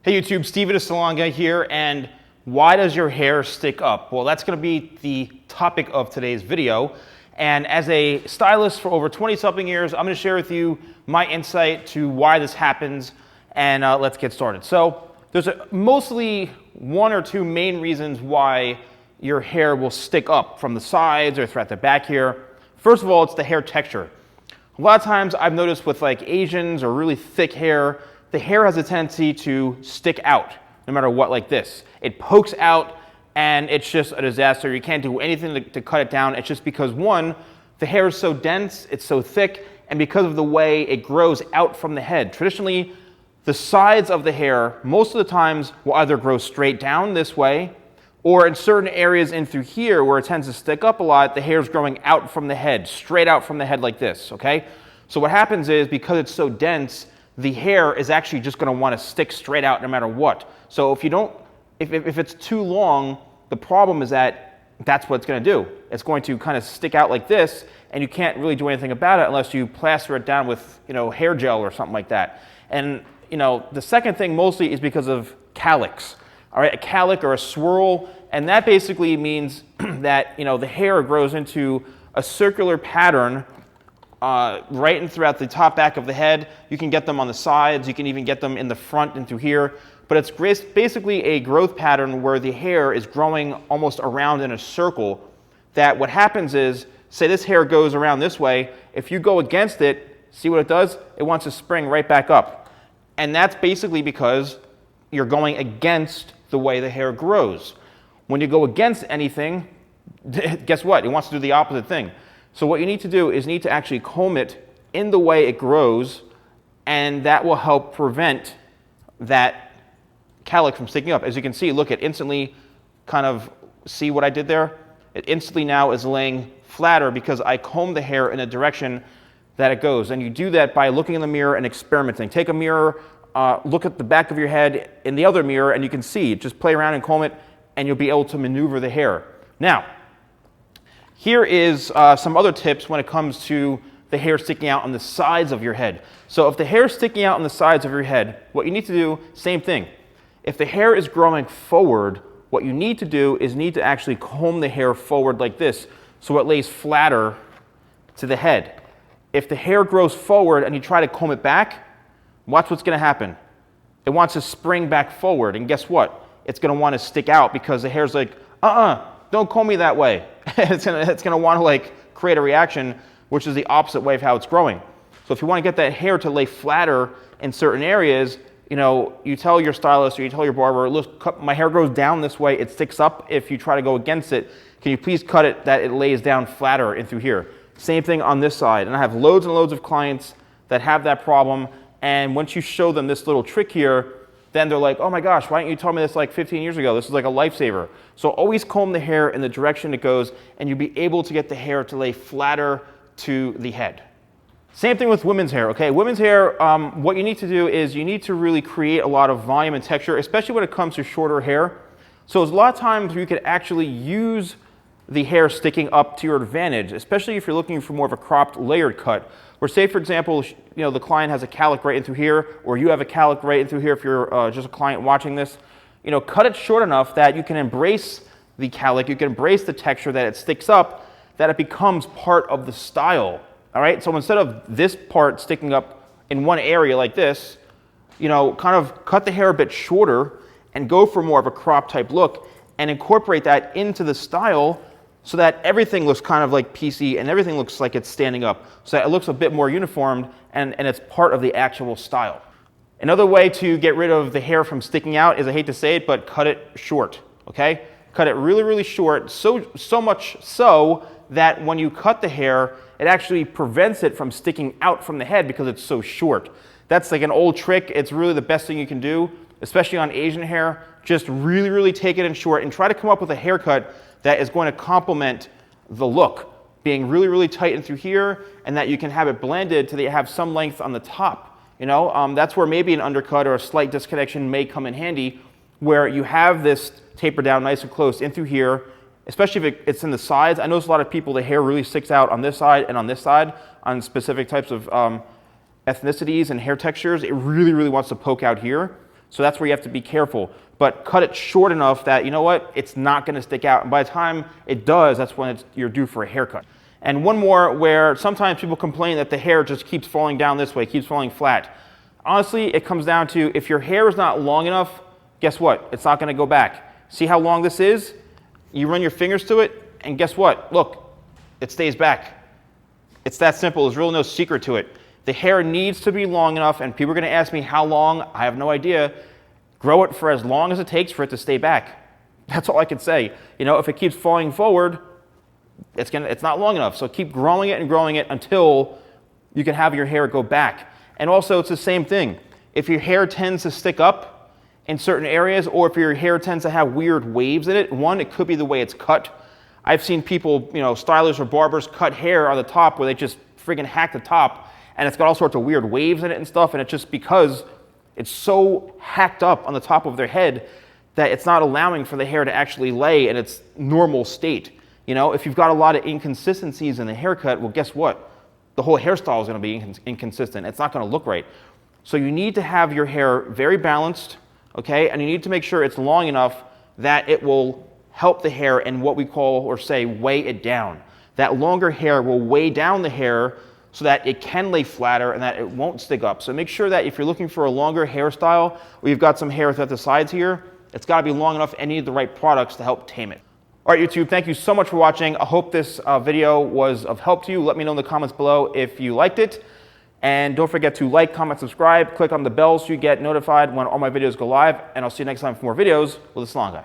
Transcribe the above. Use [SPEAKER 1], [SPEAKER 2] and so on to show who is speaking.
[SPEAKER 1] Hey YouTube, Steven TheSalonGuy here, and why does your hair stick up? Well, that's going to be the topic of today's video. And as a stylist for over 20-something years, I'm going to share with you my insight to why this happens, and let's get started. So there's mostly one or two main reasons why your hair will stick up from the sides or throughout the back here. First of all, it's the hair texture. A lot of times I've noticed with like Asians or really thick hair, the hair has a tendency to stick out no matter what, like this. It pokes out and it's just a disaster. You can't do anything to cut it down. It's just because, one, the hair is so dense, it's so thick, and because of the way it grows out from the head. Traditionally, the sides of the hair, most of the times, will either grow straight down this way, or in certain areas in through here where it tends to stick up a lot, the hair is growing out from the head, straight out from the head like this, okay? So what happens is, because it's so dense, the hair is actually just going to want to stick straight out no matter what. So if you don't, if it's too long, the problem is that that's what it's going to do. It's going to kind of stick out like this, and you can't really do anything about it unless you plaster it down with, hair gel or something like that. And, the second thing mostly is because of cowlicks. All right, a cowlick or a swirl, and that basically means that, the hair grows into a circular pattern right and throughout the top back of the head. You can get them on the sides, you can even get them in the front and through here, but it's basically a growth pattern where the hair is growing almost around in a circle. That what happens is, say this hair goes around this way, if you go against it, see what it does? It wants to spring right back up. And that's basically because you're going against the way the hair grows. When you go against anything, guess what? It wants to do the opposite thing. So what you need to do is need to actually comb it in the way it grows, and that will help prevent that cowlick from sticking up. As you can see, look, it instantly kind of, see what I did there? It instantly now is laying flatter because I combed the hair in a direction that it goes. And you do that by looking in the mirror and experimenting. Take a mirror, look at the back of your head in the other mirror, and you can see. Just play around and comb it, and you'll be able to maneuver the hair. Now, here is some other tips when it comes to the hair sticking out on the sides of your head. So if the hair is sticking out on the sides of your head, what you need to do, same thing. If the hair is growing forward, what you need to do is need to actually comb the hair forward like this so it lays flatter to the head. If the hair grows forward and you try to comb it back, watch what's going to happen. It wants to spring back forward, and guess what? It's going to want to stick out because the hair's like, don't comb me that way. It's gonna want to like create a reaction, which is the opposite way of how it's growing. So if you want to get that hair to lay flatter in certain areas, you tell your stylist or you tell your barber, look, my hair grows down this way, it sticks up if you try to go against it. Can you please cut it that it lays down flatter in through here? Same thing on this side. And I have loads and loads of clients that have that problem, and once you show them this little trick here, then they're like, oh my gosh, why didn't you tell me this like 15 years ago? This is like a lifesaver. So always comb the hair in the direction it goes, and you'll be able to get the hair to lay flatter to the head. Same thing with women's hair, okay? Women's hair, what you need to do is you need to really create a lot of volume and texture, especially when it comes to shorter hair. So there's a lot of times you could actually use the hair sticking up to your advantage, especially if you're looking for more of a cropped layered cut. Or say, for example, the client has a cowlick right in through here, or you have a cowlick right in through here if you're just a client watching this. Cut it short enough that you can embrace the cowlick, you can embrace the texture, that it sticks up, that it becomes part of the style. All right, so instead of this part sticking up in one area like this, kind of cut the hair a bit shorter and go for more of a crop type look and incorporate that into the style so that everything looks kind of like PC and everything looks like it's standing up, so that it looks a bit more uniformed and it's part of the actual style. Another way to get rid of the hair from sticking out is, I hate to say it, but cut it short, okay? Cut it really, really short, so much so that when you cut the hair, it actually prevents it from sticking out from the head because it's so short. That's like an old trick. It's really the best thing you can do, especially on Asian hair. Just really, really take it in short and try to come up with a haircut that is going to complement the look, being really, really tight in through here, and that you can have it blended so that you have some length on the top. That's where maybe an undercut or a slight disconnection may come in handy, where you have this taper down nice and close in through here, especially if it's in the sides. I notice a lot of people, the hair really sticks out on this side and on this side on specific types of ethnicities and hair textures. It really, really wants to poke out here. So that's where you have to be careful. But cut it short enough that, you know what, it's not going to stick out. And by the time it does, that's when you're due for a haircut. And one more, where sometimes people complain that the hair just keeps falling down this way, keeps falling flat. Honestly, it comes down to, if your hair is not long enough, guess what? It's not going to go back. See how long this is? You run your fingers to it, and guess what? Look, it stays back. It's that simple. There's really no secret to it. The hair needs to be long enough, and people are going to ask me how long. I have no idea. Grow it for as long as it takes for it to stay back. That's all I can say. You know, if it keeps falling forward, it's not long enough. So keep growing it and growing it until you can have your hair go back. And also, it's the same thing. If your hair tends to stick up in certain areas, or if your hair tends to have weird waves in it, one, it could be the way it's cut. I've seen people, you know, stylists or barbers cut hair on the top where they just friggin' hack the top, and it's got all sorts of weird waves in it and stuff, and it's just because it's so hacked up on the top of their head that it's not allowing for the hair to actually lay in its normal state. You know, if you've got a lot of inconsistencies in the haircut, well, guess what? The whole hairstyle is going to be inconsistent. It's not going to look right. So you need to have your hair very balanced, okay? And you need to make sure it's long enough that it will help the hair and what we call, or say, weigh it down. That longer hair will weigh down the hair so that it can lay flatter and that it won't stick up. So make sure that if you're looking for a longer hairstyle, or you've got some hair at the sides here, it's got to be long enough and need the right products to help tame it. All right, YouTube, thank you so much for watching. I hope this video was of help to you. Let me know in the comments below if you liked it. And don't forget to like, comment, subscribe, click on the bell so you get notified when all my videos go live. And I'll see you next time for more videos with The Salon Guy.